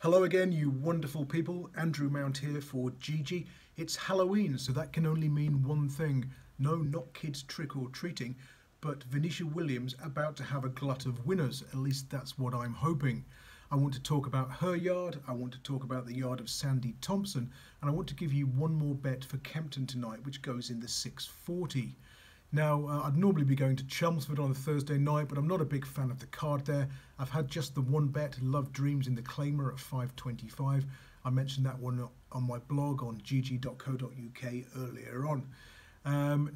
Hello again, you wonderful people. Andrew Mount here for GG. It's Halloween, so that can only mean one thing. No, not kids trick or treating, but Venetia Williams about to have a glut of winners. At least that's what I'm hoping. I want to talk about her yard, I want to talk about the yard of Sandy Thompson, and I want to give you one more bet for Kempton tonight, which goes in the 640. Now, I'd normally be going to Chelmsford on a Thursday night, but I'm not a big fan of the card there. I've had just the one bet, Love Dreams in the Claimer at 5.25. I mentioned that one on my blog on GG.CO.UK earlier on.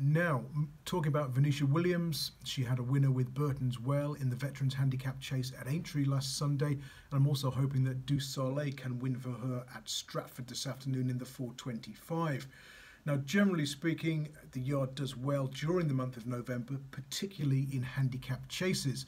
Now, talking about Venetia Williams, she had a winner with Burton's Well in the Veterans Handicap Chase at Aintree last Sunday, and I'm also hoping that Du Soleil can win for her at Stratford this afternoon in the 4.25. Now, generally speaking, the yard does well during the month of November, particularly in handicap chases.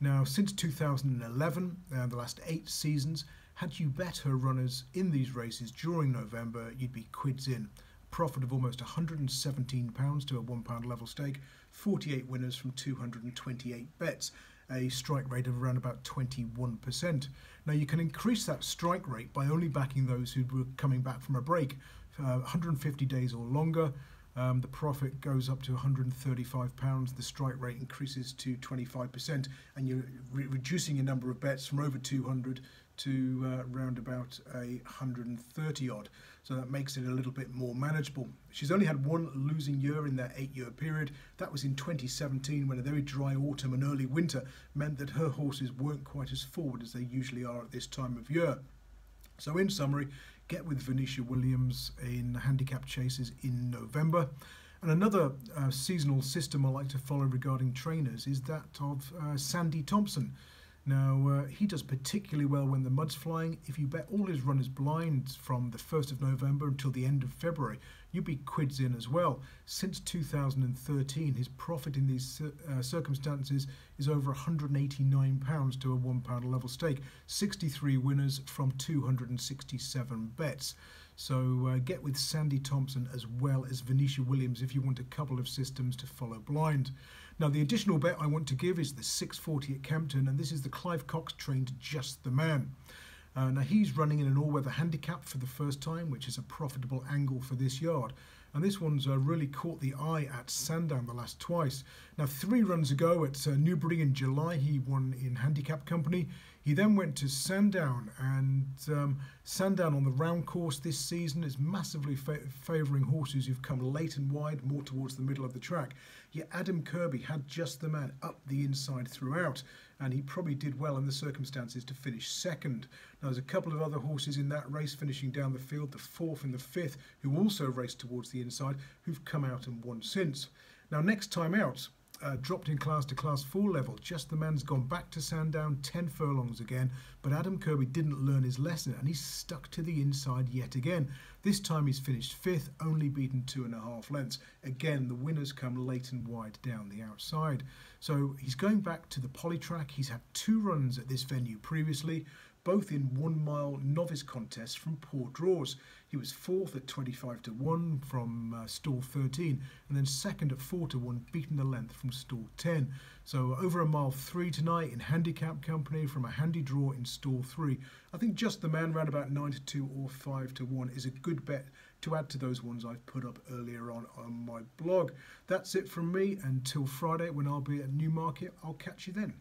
Now, since 2011, the last 8 seasons, had you bet her runners in these races during November, you'd be quids in. Profit of almost £117 to a £1 level stake, 48 winners from 228 bets, a strike rate of around about 21%. Now, you can increase that strike rate by only backing those who were coming back from a break. 150 days or longer, the profit goes up to £135, the strike rate increases to 25%, and you're reducing your number of bets from over 200 to round about 130 odd, so that makes it a little bit more manageable. She's only had one losing year in that 8-year period. That was in 2017, when a very dry autumn and early winter meant that her horses weren't quite as forward as they usually are at this time of year. So in summary, get with Venetia Williams in handicap chases in November. And another seasonal system I like to follow regarding trainers is that of Sandy Thompson. Now, he does particularly well when the mud's flying. If you bet all his runners blind from the 1st of November until the end of February, you'd be quids in as well. Since 2013, his profit in these circumstances is over £189 to a £1 level stake. 63 winners from 267 bets. So get with Sandy Thompson as well as Venetia Williams if you want a couple of systems to follow blind. Now, the additional bet I want to give is the 640 at Kempton, and this is the Clive Cox trained Just the Man. Now, he's running in an all-weather handicap for the first time, which is a profitable angle for this yard. And this one's really caught the eye at Sandown the last twice. Now, 3 runs ago at Newbury in July, he won in handicap company. He then went to Sandown, and Sandown on the round course this season is massively favouring horses who've come late and wide, more towards the middle of the track. Yet Adam Kirby had Just the Man up the inside throughout, and he probably did well in the circumstances to finish second. Now, there's a couple of other horses in that race finishing down the field, the 4th and the 5th, who also raced towards the inside, who've come out and won since. Now, next time out, dropped in class to class 4 level. Just the Man's gone back to Sandown 10 furlongs again, but Adam Kirby didn't learn his lesson and he's stuck to the inside yet again. This time he's finished 5th, only beaten 2.5 lengths. Again, the winners come late and wide down the outside. So he's going back to the polytrack. He's had 2 runs at this venue previously, both in 1 mile novice contests from poor draws. He was 4th at 25 to 1 from stall 13, and then 2nd at 4 to 1, beaten a length from stall 10. So over a mile 3 tonight in handicap company from a handy draw in stall 3. I think Just the Man round about 9 to 2 or 5 to 1 is a good bet to add to those ones I've put up earlier on my blog. That's it from me until Friday when I'll be at Newmarket. I'll catch you then.